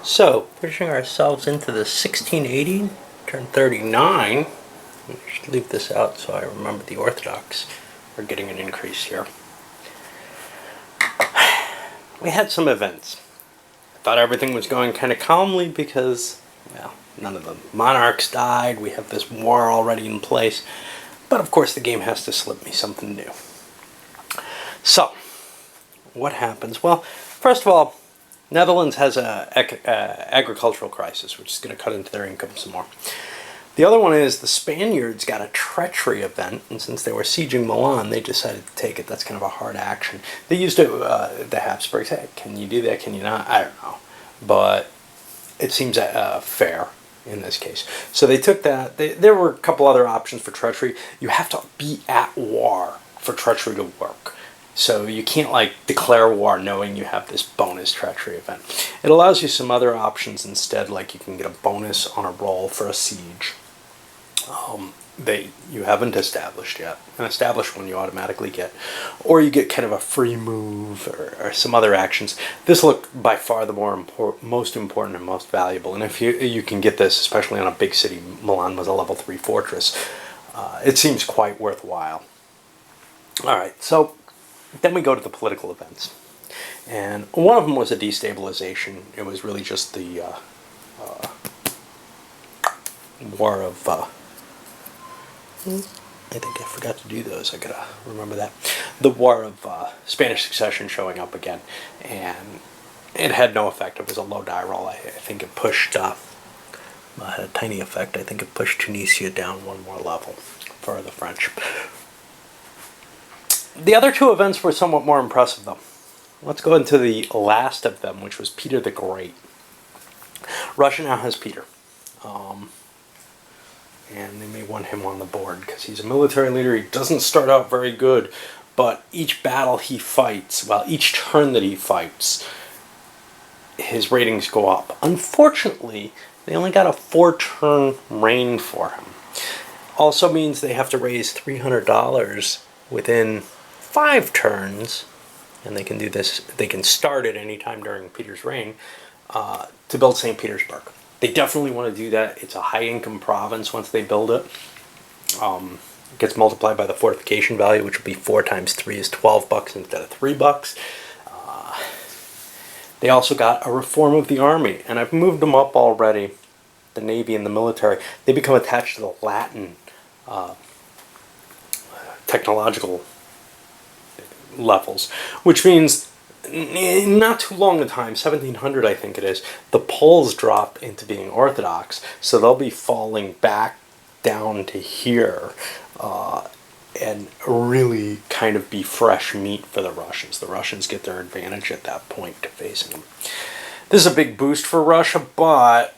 So, pushing ourselves into the 1680, turn 39. I should leave this out so I remember the Orthodox are getting an increase here. We had some events. I thought everything was going kind of calmly because, well, none of the monarchs died. We have this war already in place. But of course the game has to slip me something new. So, what happens? Well, first of all, Netherlands has an agricultural crisis, which is going to cut into their income some more. The other one is the Spaniards got a treachery event, and since they were sieging Milan, they decided to take it. That's kind of a hard action. They used it, the Habsburgs. Hey, can you do that? Can you not? I don't know. But it seems fair in this case. So they took that. There were a couple other options for treachery. You have to be at war for treachery to work. So you can't like declare war knowing you have this bonus treachery event. It allows you some other options instead, like you can get a bonus on a roll for a siege. You haven't established yet. An established one you automatically get. Or you get kind of a free move or some other actions. This looked by far the most important and most valuable. And if you can get this, especially on a big city, Milan was a level 3 fortress, it seems quite worthwhile. Alright, so then we go to the political events. And one of them was a destabilization. It was really just the war of... I think I forgot to do those. I gotta remember that. The war of Spanish succession showing up again. And it had no effect. It was a low die roll. I think it pushed... had a tiny effect. I think it pushed Tunisia down one more level for the French. The other two events were somewhat more impressive, though. Let's go into the last of them, which was Peter the Great. Russia now has Peter. And they may want him on the board because he's a military leader. He doesn't start out very good, but each battle he fights, well, each turn that he fights, his ratings go up. Unfortunately, they only got a 4-turn reign for him. Also means they have to raise $300 within 5 turns, and they can do this. They can start at any time during Peter's reign to build St. Petersburg. They definitely want to do that. It's a high-income province once they build it. It gets multiplied by the fortification value, which will be 4 times 3 is $12 instead of $3. They also got a reform of the army, and I've moved them up already. The Navy and the military. They become attached to the Latin technological levels, which means in not too long a time, 1700 I think it is, the Poles drop into being Orthodox, so they'll be falling back down to here and really kind of be fresh meat for the Russians. The Russians get their advantage at that point to facing them. This is a big boost for Russia, but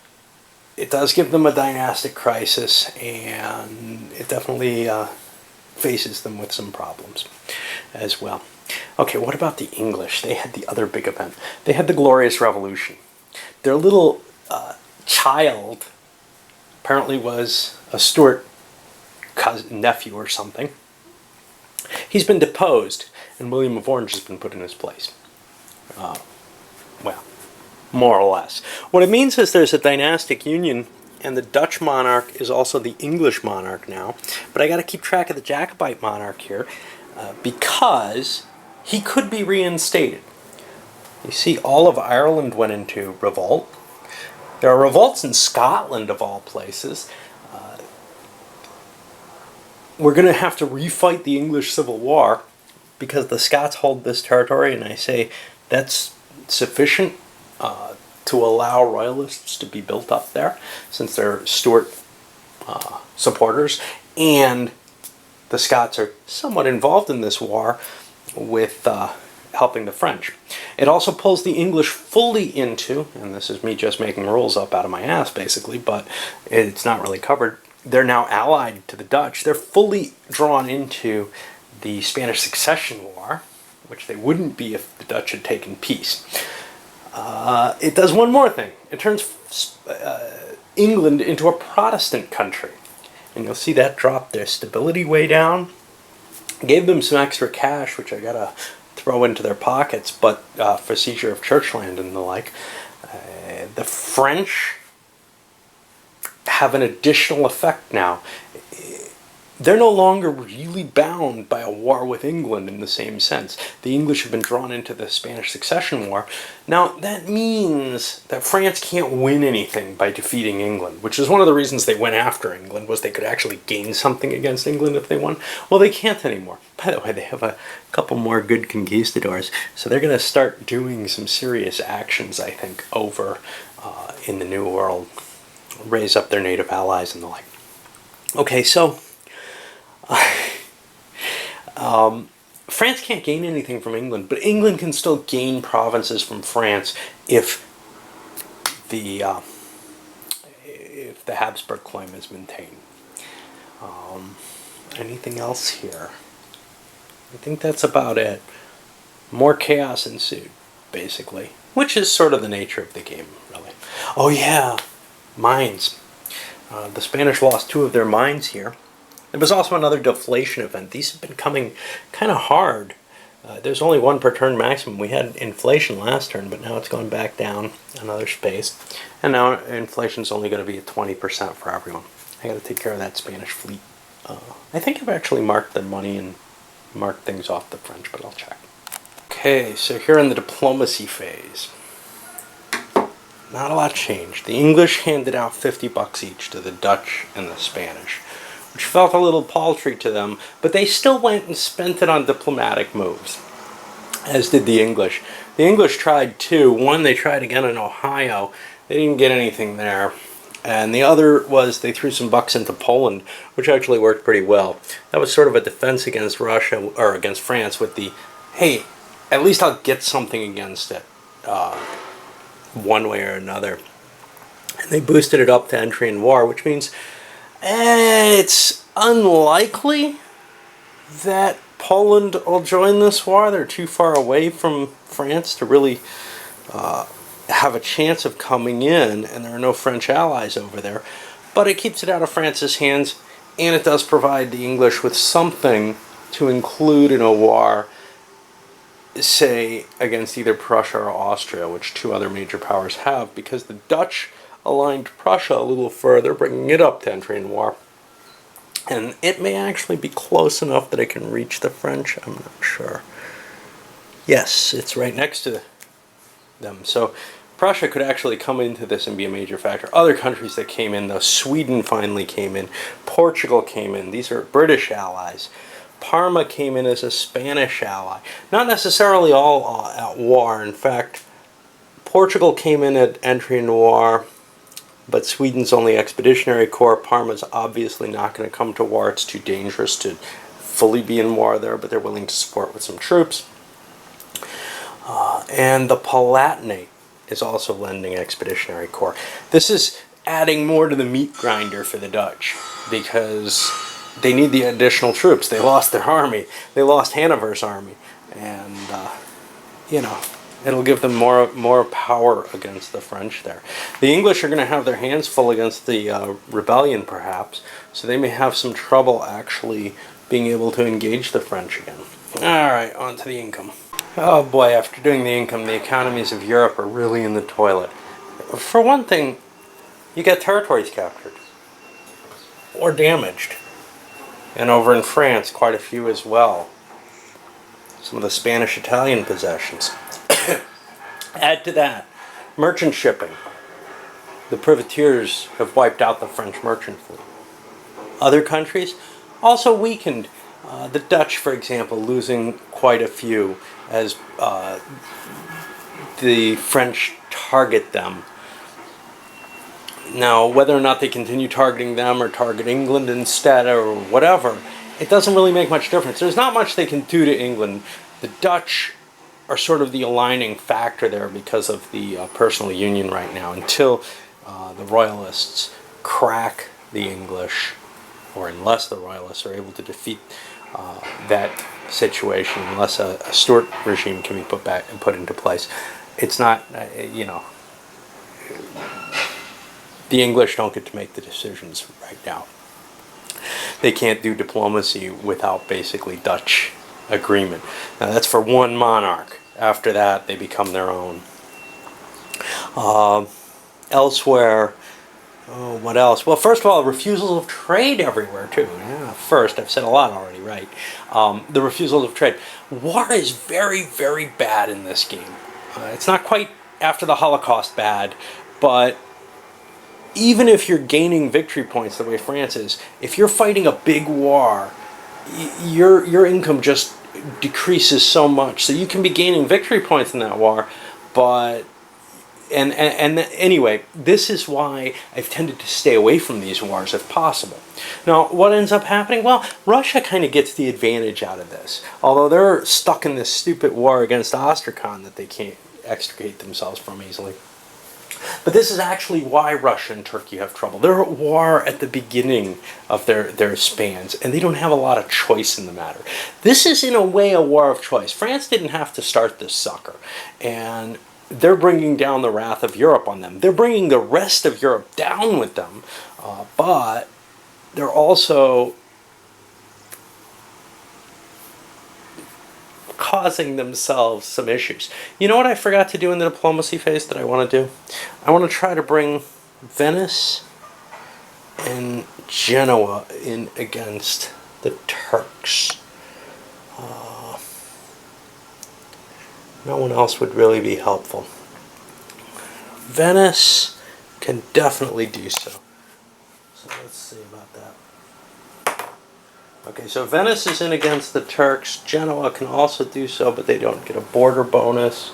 it does give them a dynastic crisis, and it definitely faces them with some problems as well. Okay, what about the English? They had the other big event. They had the Glorious Revolution. Their little child apparently was a Stuart nephew or something. He's been deposed, and William of Orange has been put in his place. Well, more or less. What it means is there's a dynastic union, and the Dutch monarch is also the English monarch now. But I got to keep track of the Jacobite monarch here because he could be reinstated. You see, all of Ireland went into revolt. There are revolts in Scotland, of all places. We're going to have to refight the English Civil War because the Scots hold this territory, and I say that's sufficient to allow royalists to be built up there, since they're Stuart supporters, and the Scots are somewhat involved in this war with helping the French. It also pulls the English fully into, and this is me just making rules up out of my ass basically, but it's not really covered, they're now allied to the Dutch. They're fully drawn into the Spanish Succession War, which they wouldn't be if the Dutch had taken peace. It does one more thing. It turns England into a Protestant country. And you'll see that drop their stability way down. Gave them some extra cash, which I gotta throw into their pockets, but for seizure of church land and the like. The French have an additional effect now. They're no longer really bound by a war with England in the same sense. The English have been drawn into the Spanish Succession War. Now, that means that France can't win anything by defeating England, which is one of the reasons they went after England, was they could actually gain something against England if they won. Well, they can't anymore. By the way, they have a couple more good conquistadors, so they're going to start doing some serious actions, I think, over in the New World. Raise up their native allies and the like. Okay, so France can't gain anything from England, but England can still gain provinces from France if the Habsburg claim is maintained. Anything else here? I think that's about it. More chaos ensued, basically, which is sort of the nature of the game, really. Oh yeah, mines. The Spanish lost 2 of their mines here. There was also another deflation event. These have been coming kind of hard. There's only 1 per turn maximum. We had inflation last turn, but now it's gone back down another space. And now inflation's only going to be at 20% for everyone. I got to take care of that Spanish fleet. I think I've actually marked their money and marked things off the French, but I'll check. Okay, so here in the diplomacy phase. Not a lot changed. The English handed out $50 each to the Dutch and the Spanish, which felt a little paltry to them, but they still went and spent it on diplomatic moves, as did the English. The English tried 2. One, they tried again in Ohio. They didn't get anything there. And the other was they threw some bucks into Poland, which actually worked pretty well. That was sort of a defense against Russia, or against France, with the, hey, at least I'll get something against it, one way or another. And they boosted it up to entry in war, which means it's unlikely that Poland will join this war. They're too far away from France to really have a chance of coming in, and there are no French allies over there. But it keeps it out of France's hands, and it does provide the English with something to include in a war, say, against either Prussia or Austria, which 2 other major powers have, because the Dutch aligned Prussia a little further, bringing it up to entry in war. And it may actually be close enough that it can reach the French. I'm not sure. Yes, it's right next to them. So Prussia could actually come into this and be a major factor. Other countries that came in, though, Sweden finally came in. Portugal came in. These are British allies. Parma came in as a Spanish ally. Not necessarily all at war. In fact, Portugal came in at entry in war, but Sweden's only expeditionary corps. Parma's obviously not going to come to war. It's too dangerous to fully be in war there, but they're willing to support with some troops. And the Palatinate is also lending expeditionary corps. This is adding more to the meat grinder for the Dutch, because they need the additional troops. They lost their army. They lost Hanover's army. And, it'll give them more power against the French there. The English are going to have their hands full against the rebellion, perhaps, so they may have some trouble actually being able to engage the French again. Alright, on to the income. Oh boy, after doing the income, the economies of Europe are really in the toilet. For one thing, you get territories captured. Or damaged. And over in France, quite a few as well. Some of the Spanish-Italian possessions. Add to that, merchant shipping. The privateers have wiped out the French merchant fleet. Other countries also weakened. The Dutch, for example, losing quite a few as the French target them. Now, whether or not they continue targeting them or target England instead or whatever, it doesn't really make much difference. There's not much they can do to England. The Dutch are sort of the aligning factor there because of the personal union right now, until the Royalists crack the English, or unless the Royalists are able to defeat that situation, unless a Stuart regime can be put into place. It's not, the English don't get to make the decisions right now. They can't do diplomacy without basically Dutch agreement. Now that's for one monarch. After that, they become their own. elsewhere. Oh, what else? Well, first of all, refusals of trade everywhere, too. Yeah, first, I've said a lot already, right? The refusals of trade. War is very, very bad in this game. It's not quite after the Holocaust bad, but even if you're gaining victory points the way France is, if you're fighting a big war, your income just decreases so much. So you can be gaining victory points in that war, but and anyway, this is why I've tended to stay away from these wars if possible. Now, what ends up happening? Well, Russia kind of gets the advantage out of this. Although they're stuck in this stupid war against Astrakhan that they can't extricate themselves from easily. But this is actually why Russia and Turkey have trouble. They're at war at the beginning of their spans, and they don't have a lot of choice in the matter. This is, in a way, a war of choice. France didn't have to start this sucker, and they're bringing down the wrath of Europe on them. They're bringing the rest of Europe down with them, but they're also causing themselves some issues. You know what I forgot to do in the diplomacy phase that I want to do? I want to try to bring Venice and Genoa in against the Turks. No one else would really be helpful. Venice can definitely do so. So let's see about that. Okay, so Venice is in against the Turks. Genoa can also do so, but they don't get a border bonus.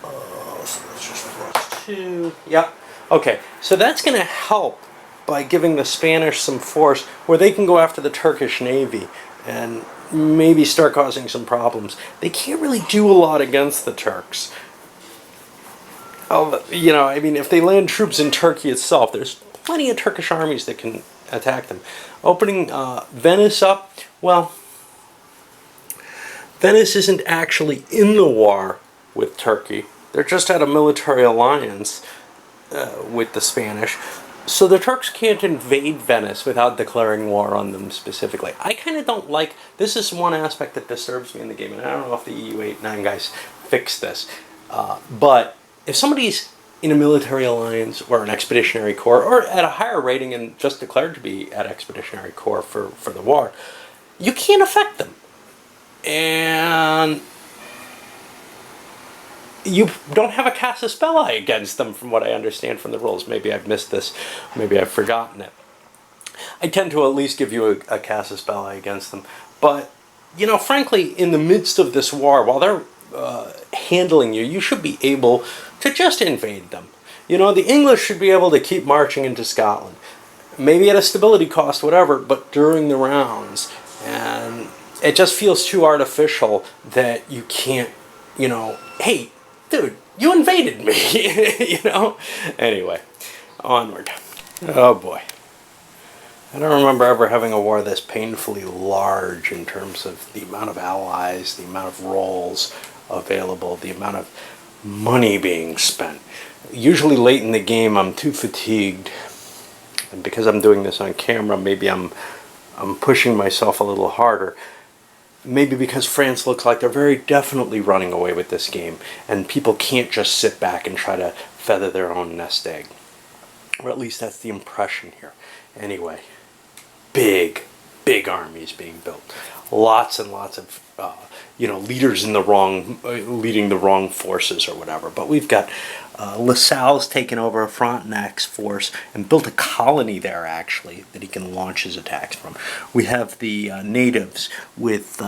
So that's just +2. Yep. Okay, so that's going to help by giving the Spanish some force where they can go after the Turkish Navy and maybe start causing some problems. They can't really do a lot against the Turks. You know, I mean, if they land troops in Turkey itself, there's plenty of Turkish armies that can attack them. Opening Venice up, well, Venice isn't actually in the war with Turkey. They're just at a military alliance with the Spanish. So the Turks can't invade Venice without declaring war on them specifically. I kind of don't like... This is one aspect that disturbs me in the game, and I don't know if the EU-89 guys fixed this. But if somebody's in a military alliance or an expeditionary corps, or at a higher rating and just declared to be at expeditionary corps for the war, you can't affect them. And you don't have a casus belli against them, from what I understand from the rules. Maybe I've missed this. Maybe I've forgotten it. I tend to at least give you a casus belli against them. But, you know, frankly, in the midst of this war, while they're handling you, you should be able to just invade them. You know, the English should be able to keep marching into Scotland. Maybe at a stability cost, whatever, but during the rounds. And it just feels too artificial that you can't, you know, hey, dude, you invaded me, you know? Anyway, onward. Oh boy. I don't remember ever having a war this painfully large in terms of the amount of allies, the amount of roles available, the amount of money being spent. Usually late in the game I'm too fatigued, and because I'm doing this on camera, maybe I'm pushing myself a little harder. Maybe because France looks like they're very definitely running away with this game, and people can't just sit back and try to feather their own nest egg. Or at least that's the impression here. Anyway, big armies being built. Lots and lots of, you know, leaders in the wrong, leading the wrong forces or whatever. But we've got LaSalle's taken over Frontenac's force and built a colony there, actually, that he can launch his attacks from. We have the natives with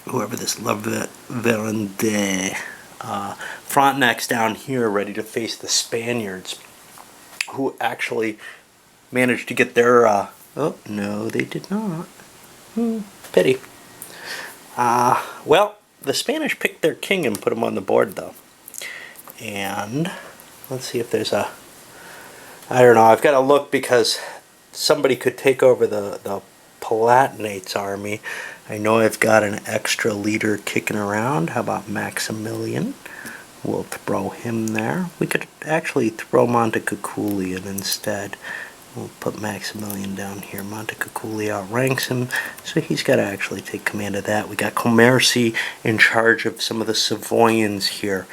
whoever this Verande. Frontenac's down here ready to face the Spaniards, who actually managed to get their... oh, no, they did not. Pity. Well, the Spanish picked their king and put him on the board, though. And let's see if there's a... I don't know, I've got to look because somebody could take over the Palatinate's army. I know I've got an extra leader kicking around. How about Maximilian? We'll throw him there. We could actually throw Montecuculian instead. We'll put Maximilian down here. Montecaculi outranks him, so he's got to actually take command of that. We got Commercy in charge of some of the Savoyans here.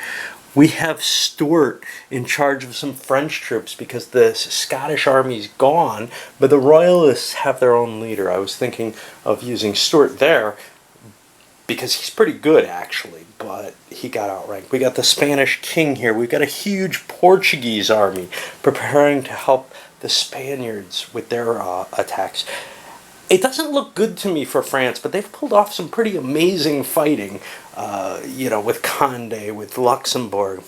We have Stuart in charge of some French troops because the Scottish army's gone, but the Royalists have their own leader. I was thinking of using Stuart there because he's pretty good, actually, but he got outranked. We got the Spanish king here. We've got a huge Portuguese army preparing to help the Spaniards with their attacks. It doesn't look good to me for France, but they've pulled off some pretty amazing fighting, with Condé, with Luxembourg.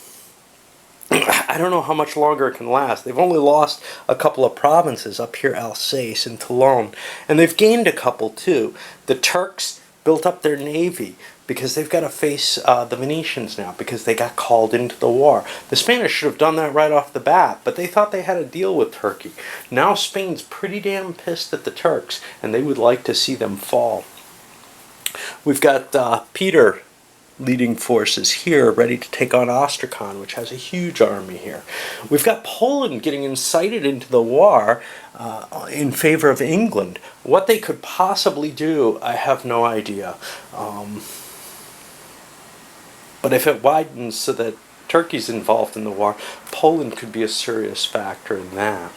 I don't know how much longer it can last. They've only lost a couple of provinces up here, Alsace and Toulon, and they've gained a couple too. The Turks built up their navy because they've got to face the Venetians now because they got called into the war. The Spanish should have done that right off the bat, but they thought they had a deal with Turkey. Now Spain's pretty damn pissed at the Turks, and they would like to see them fall. We've got Peter leading forces here ready to take on Astrakhan, which has a huge army here. We've got Poland getting incited into the war in favor of England. What they could possibly do, I have no idea. But if it widens so that Turkey's involved in the war, Poland could be a serious factor in that.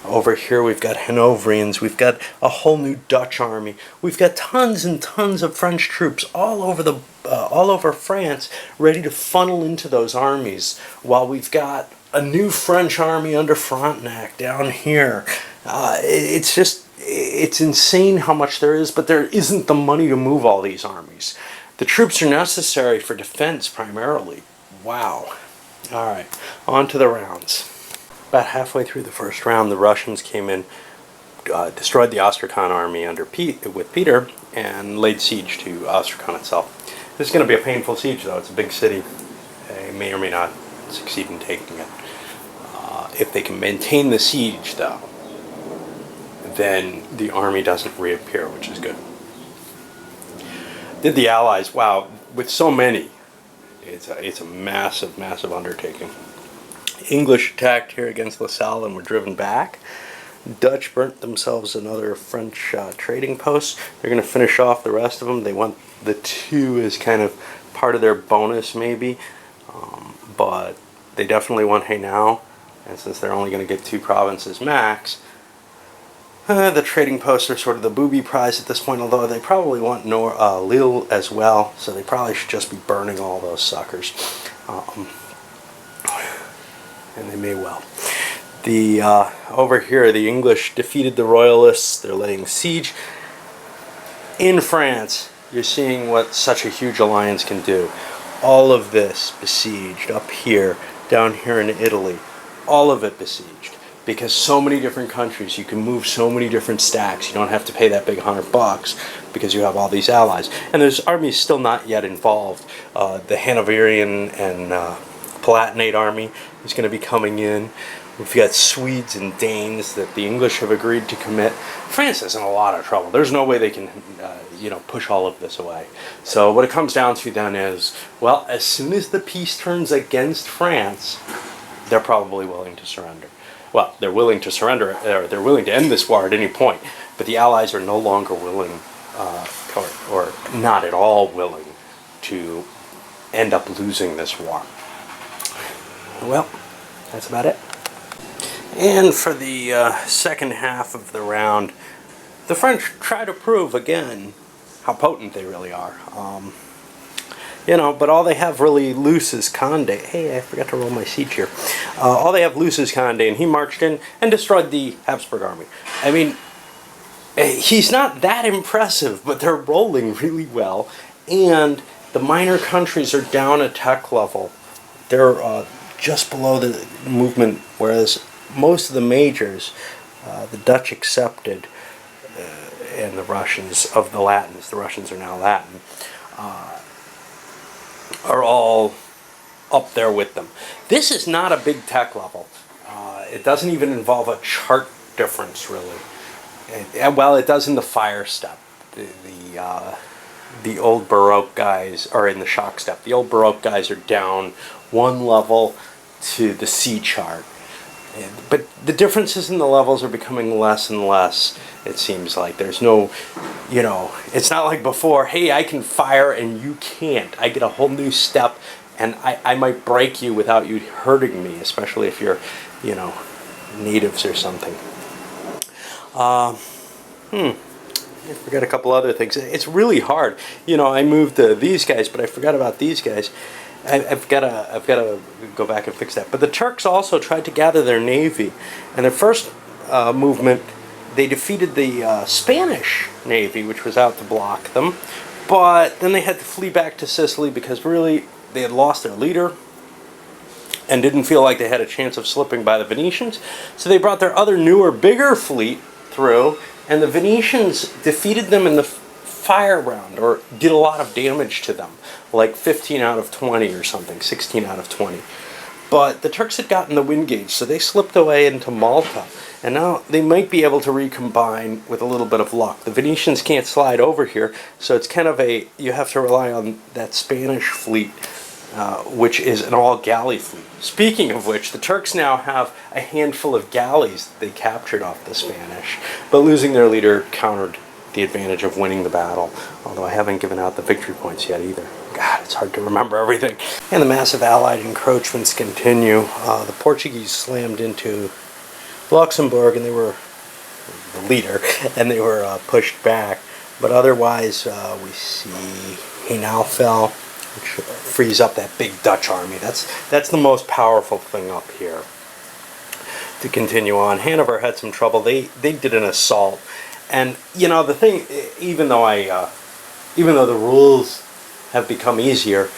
Over here we've got Hanoverians, we've got a whole new Dutch army, we've got tons and tons of French troops all over France ready to funnel into those armies, while we've got a new French army under Frontenac down here. It's insane how much there is, but there isn't the money to move all these armies. The troops are necessary for defense primarily. Wow. Alright, on to the rounds. About halfway through the first round, the Russians came in, destroyed the Astrakhan army with Peter, and laid siege to Astrakhan itself. This is going to be a painful siege, though. It's a big city. They may or may not succeed in taking it. If they can maintain the siege, though, then the army doesn't reappear, which is good. Did the Allies? Wow, with so many, it's a massive, massive undertaking. English attacked here against LaSalle and were driven back. Dutch burnt themselves another French trading post. They're going to finish off the rest of them. They want the 2 as kind of part of their bonus, maybe. But they definitely want Hainaut. And since they're only going to get 2 provinces max, the trading posts are sort of the booby prize at this point, although they probably want Lille as well, so they probably should just be burning all those suckers. And they may well. Over here, the English defeated the Royalists. They're laying siege. In France, you're seeing what such a huge alliance can do. All of this besieged up here, down here in Italy. All of it besieged. Because so many different countries, you can move so many different stacks. You don't have to pay that big $100 because you have all these allies. And there's armies still not yet involved. The Hanoverian and Palatinate army is going to be coming in. We've got Swedes and Danes that the English have agreed to commit. France is in a lot of trouble. There's no way they can, push all of this away. So what it comes down to then is, well, as soon as the peace turns against France, they're probably willing to surrender. Well, they're willing to surrender, or they're willing to end this war at any point, but the Allies are no longer willing, or not at all willing, to end up losing this war. Well, that's about it. And for the second half of the round, the French try to prove again how potent they really are. But all they have really loose is Condé. Hey, I forgot to roll my siege here. All they have loose is Condé, and he marched in and destroyed the Habsburg army. I mean, he's not that impressive, but they're rolling really well, and the minor countries are down a tech level. They're just below the movement, whereas most of the majors, the Dutch accepted, and the Russians of the Latins, the Russians are now Latin, are all up there with them. This is not a big tech level. It doesn't even involve a chart difference, really. It does in the fire step. The old Baroque guys are in the shock step. The old Baroque guys are down one level to the C chart. But the differences in the levels are becoming less and less, it seems like. There's no, it's not like before, hey, I can fire and you can't. I get a whole new step and I might break you without you hurting me, especially if you're, you know, natives or something. I forgot a couple other things. It's really hard. You know, I moved these guys, but I forgot about these guys. I've got to go back and fix that. But the Turks also tried to gather their navy, and their first movement, they defeated the Spanish navy, which was out to block them. But then they had to flee back to Sicily because really they had lost their leader and didn't feel like they had a chance of slipping by the Venetians. So they brought their other newer, bigger fleet through, and the Venetians defeated them in the fire round, or did a lot of damage to them, like 15 out of 20 or something, 16 out of 20. But the Turks had gotten the wind gauge, so they slipped away into Malta, and now they might be able to recombine with a little bit of luck. The Venetians can't slide over here, so it's kind of you have to rely on that Spanish fleet, which is an all-galley fleet. Speaking of which, the Turks now have a handful of galleys that they captured off the Spanish, but losing their leader countered the advantage of winning the battle, although I haven't given out the victory points yet either. God, it's hard to remember everything. And the massive Allied encroachments continue. The Portuguese slammed into Luxembourg, and they were the leader, and they were pushed back. But otherwise, we see Hainaut fell, which frees up that big Dutch army. That's the most powerful thing up here. To continue on, Hanover had some trouble. They did an assault, and you know the thing. Even though the rules have become easier,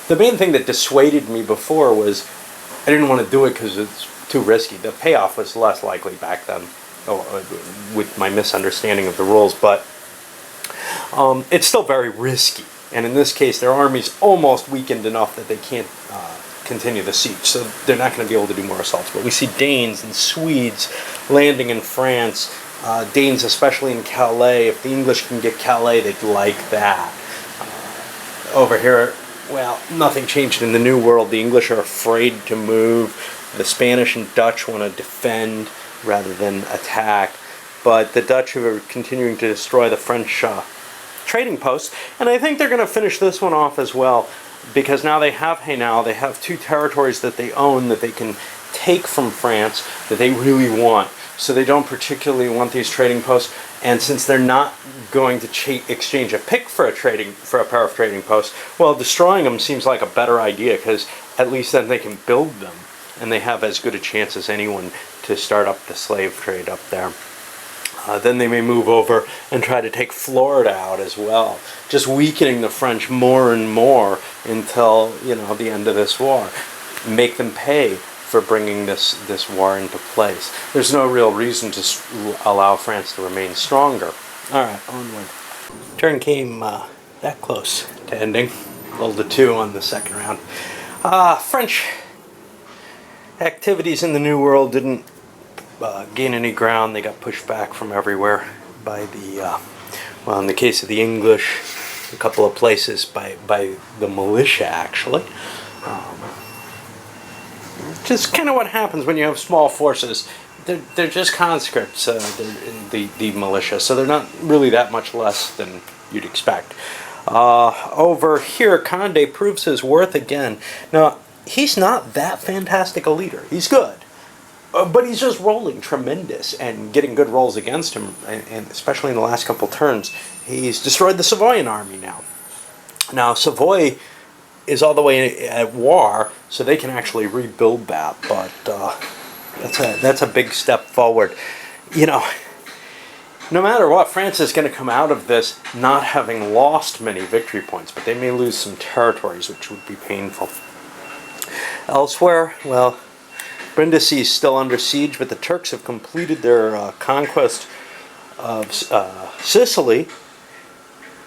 the main thing that dissuaded me before was I didn't want to do it because it's too risky. The payoff was less likely back then, with my misunderstanding of the rules, but it's still very risky. And in this case, their army's almost weakened enough that they can't continue the siege, so they're not going to be able to do more assaults. But we see Danes and Swedes landing in France, Danes especially in Calais. If the English can get Calais, they'd like that. Over here, well, nothing changed in the New World. The English are afraid to move. The Spanish and Dutch want to defend rather than attack. But the Dutch are continuing to destroy the French trading posts, and I think they're going to finish this one off as well, because now they have Hainaut, they have two territories that they own that they can take from France that they really want. So they don't particularly want these trading posts, and since they're not going to exchange a pick for a pair of trading posts, well, destroying them seems like a better idea, because at least then they can build them, and they have as good a chance as anyone to start up the slave trade up there. Then they may move over and try to take Florida out as well, just weakening the French more and more until, you know, the end of this war. Make them pay for bringing this war into place. There's no real reason to allow France to remain stronger. All right, onward. Turn came that close to ending. Rolled a 2 on the second round. French activities in the New World didn't gain any ground. They got pushed back from everywhere by the, well, in the case of the English, a couple of places by the militia, actually. Just kind of what happens when you have small forces. They're just conscripts, the militia, so they're not really that much less than you'd expect. Over here, Condé proves his worth again. Now, he's not that fantastic a leader. He's good. But he's just rolling tremendous and getting good rolls against him, and especially in the last couple turns. He's destroyed the Savoyan army now. Now, Savoy is all the way at war, so they can actually rebuild that, but that's a big step forward. You know, no matter what, France is going to come out of this not having lost many victory points, but they may lose some territories, which would be painful. Elsewhere, well, Brindisi is still under siege, but the Turks have completed their conquest of Sicily.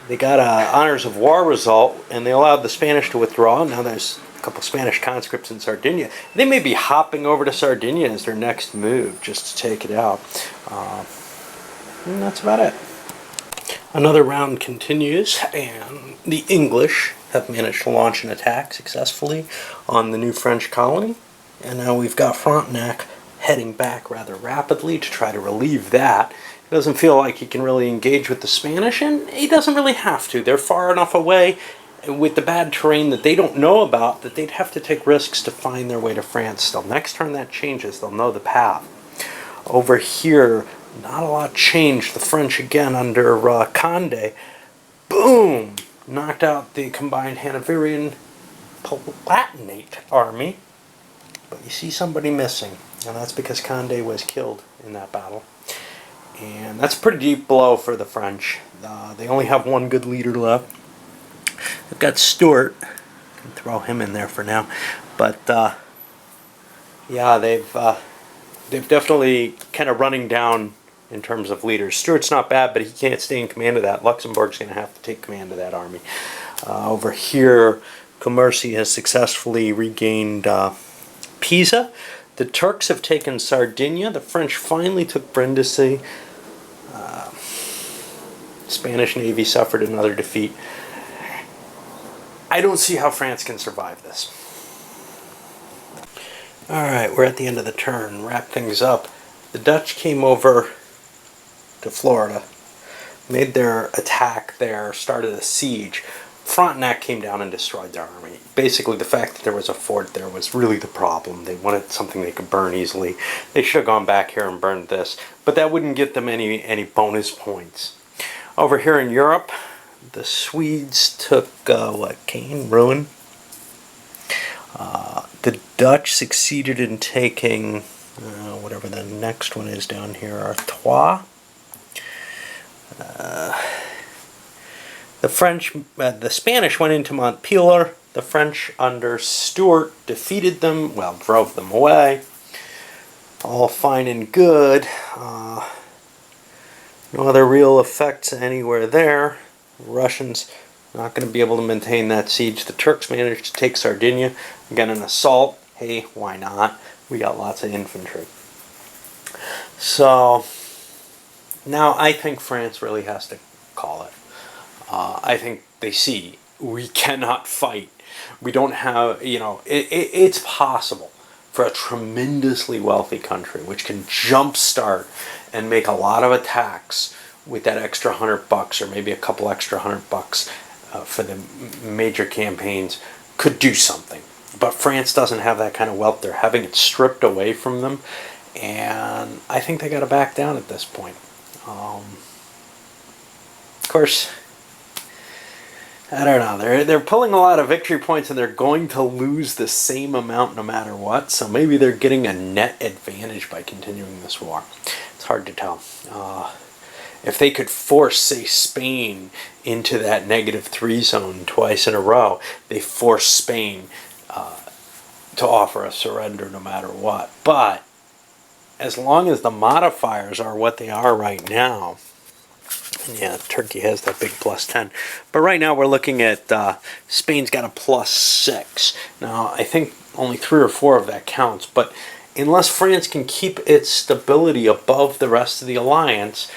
They got an honors of war result, and they allowed the Spanish to withdraw. Now there's a couple Spanish conscripts in Sardinia. They may be hopping over to Sardinia as their next move, just to take it out. And that's about it. Another round continues, and the English have managed to launch an attack successfully on the new French colony. And now we've got Frontenac heading back rather rapidly to try to relieve that. He doesn't feel like he can really engage with the Spanish, and he doesn't really have to. They're far enough away, with the bad terrain that they don't know about, that they'd have to take risks to find their way to France still. Next turn that changes. They'll know the path. Over here, not a lot changed. The French again under Condé. Boom! Knocked out the combined Hanoverian Palatinate army. But you see somebody missing. And that's because Condé was killed in that battle. And that's a pretty deep blow for the French. They only have one good leader left. They've got Stuart. Can throw him in there for now. But yeah, they've definitely kind of running down in terms of leaders. Stuart's not bad, but he can't stay in command of that. Luxembourg's going to have to take command of that army. Over here, Commercy has successfully regained Pisa. The Turks have taken Sardinia. The French finally took Brindisi. Spanish Navy suffered another defeat. I don't see how France can survive this. Alright, we're at the end of the turn. Wrap things up. The Dutch came over to Florida, made their attack there, started a siege. Frontenac came down and destroyed their army. Basically, the fact that there was a fort there was really the problem. They wanted something they could burn easily. They should have gone back here and burned this, but that wouldn't get them any bonus points. Over here in Europe, the Swedes took, Caen, Rouen. The Dutch succeeded in taking, whatever the next one is down here, Artois. The Spanish went into Montpellier. The French under Stuart defeated them, well, drove them away. All fine and good. No other real effects anywhere there. Russians not going to be able to maintain that siege. The Turks managed to take Sardinia. Again, an assault. Hey, why not? We got lots of infantry. So, now I think France really has to call it. I think they see we cannot fight. We don't have, it's possible for a tremendously wealthy country which can jumpstart and make a lot of attacks with that extra $100 or maybe a couple extra $100 for the major campaigns could do something. But France doesn't have that kind of wealth. They're having it stripped away from them, and I think they got to back down at this point. Of course, I don't know. They're pulling a lot of victory points, and they're going to lose the same amount no matter what. So maybe they're getting a net advantage by continuing this war. It's hard to tell. If they could force, say, Spain into that -3 zone twice in a row, they force Spain to offer a surrender no matter what. But as long as the modifiers are what they are right now, yeah, Turkey has that big +10. But right now we're looking at Spain's got a +6. Now, I think only 3 or 4 of that counts. But unless France can keep its stability above the rest of the alliance,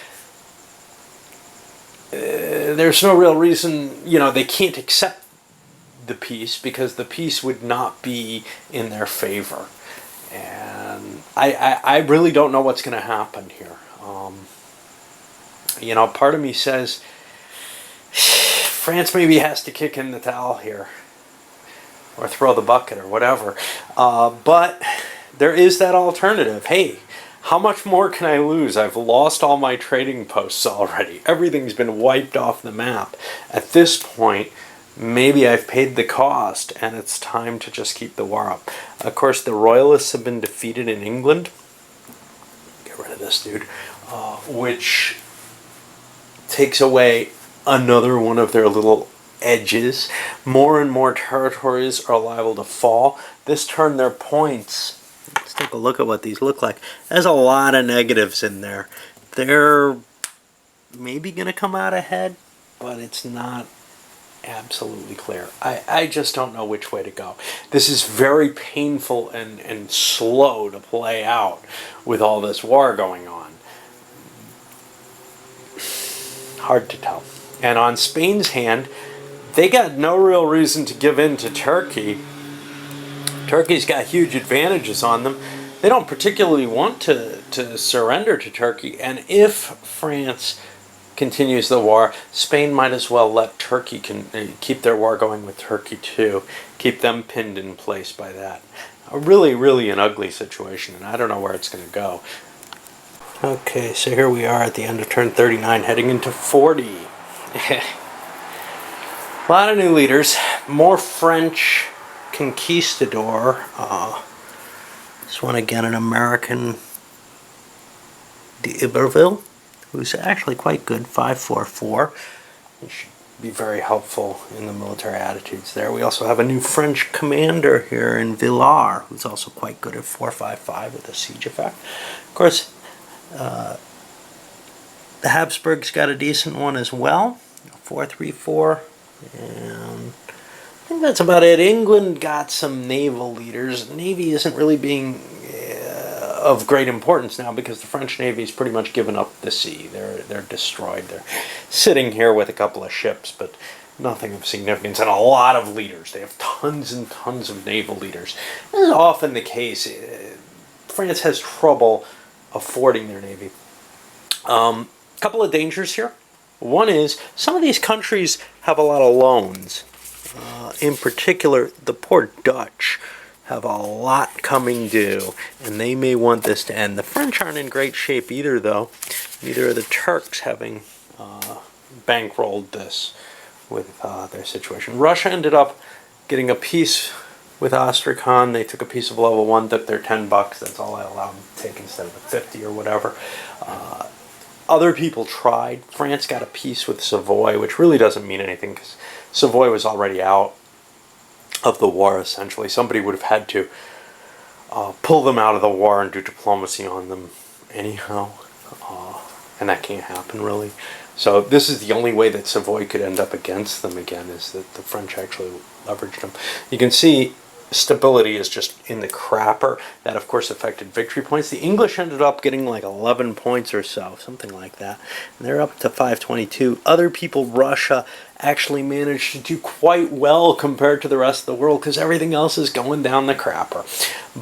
there's no real reason, they can't accept the peace because the peace would not be in their favor. And I really don't know what's going to happen here. Part of me says France maybe has to kick in the towel here or throw the bucket or whatever. But there is that alternative. Hey, how much more can I lose? I've lost all my trading posts already. Everything's been wiped off the map. At this point, maybe I've paid the cost and it's time to just keep the war up. Of course, the Royalists have been defeated in England. Get rid of this dude. Which takes away another one of their little edges. More and more territories are liable to fall. This turn, their points. Let's take a look at what these look like. There's a lot of negatives in there. They're maybe going to come out ahead, but it's not absolutely clear. I just don't know which way to go. This is very painful and slow to play out with all this war going on. Hard to tell. And on Spain's hand, they got no real reason to give in to Turkey. Turkey's got huge advantages on them. They don't particularly want to surrender to Turkey. And if France continues the war. Spain might as well let Turkey keep their war going with Turkey too. Keep them pinned in place by that. Really, really an ugly situation, and I don't know where it's going to go. Okay, so here we are at the end of turn 39, heading into 40. A lot of new leaders, more French conquistador. This one again, an American, d'Iberville, who's actually quite good, 544. He should be very helpful in the military attitudes there. We also have a new French commander here in Villars, who's also quite good at 455 with a siege effect. Of course, the Habsburgs got a decent one as well, 434, and I think that's about it. England got some naval leaders. Navy isn't really being of great importance now because the French Navy's pretty much given up the sea. They're destroyed. They're sitting here with a couple of ships, but nothing of significance, and a lot of leaders. They have tons and tons of naval leaders. This is often the case. France has trouble affording their navy. Couple of dangers here. One is some of these countries have a lot of loans. In particular, the poor Dutch have a lot coming due, and they may want this to end. The French aren't in great shape either, though. Neither are the Turks, having bankrolled this with their situation. Russia ended up getting a peace with Astrakhan. They took a piece of level 1, took their $10. That's all I allowed them to take instead of the 50 or whatever. Other people tried. France got a peace with Savoy, which really doesn't mean anything because Savoy was already out of the war, essentially. Somebody would have had to pull them out of the war and do diplomacy on them anyhow. And that can't happen, really. So this is the only way that Savoy could end up against them again, is that the French actually leveraged them. You can see stability is just in the crapper. That, of course, affected victory points. The English ended up getting like 11 points or so, something like that. And they're up to 522. Other people, Russia, actually managed to do quite well compared to the rest of the world because everything else is going down the crapper.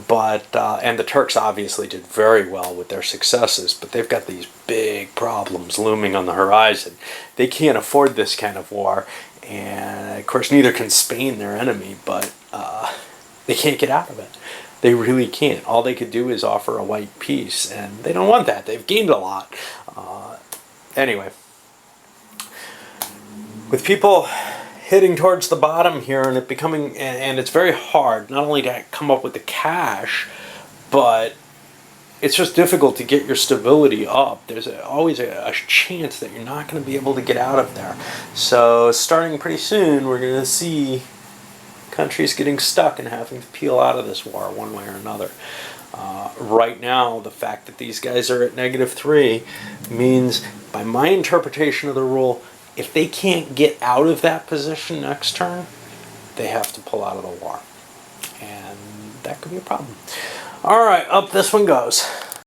But and the Turks obviously did very well with their successes, but they've got these big problems looming on the horizon. They can't afford this kind of war, and of course neither can Spain, their enemy, but they can't get out of it. They really can't. All they could do is offer a white peace, and they don't want that. They've gained a lot. Anyway, with people hitting towards the bottom here, and it becoming, and it's very hard not only to come up with the cash, but it's just difficult to get your stability up. There's always a chance that you're not going to be able to get out of there. So starting pretty soon, we're going to see countries getting stuck and having to peel out of this war one way or another. Right now, the fact that these guys are at -3 means, by my interpretation of the rule, if they can't get out of that position next turn, they have to pull out of the war. And that could be a problem. All right, up this one goes.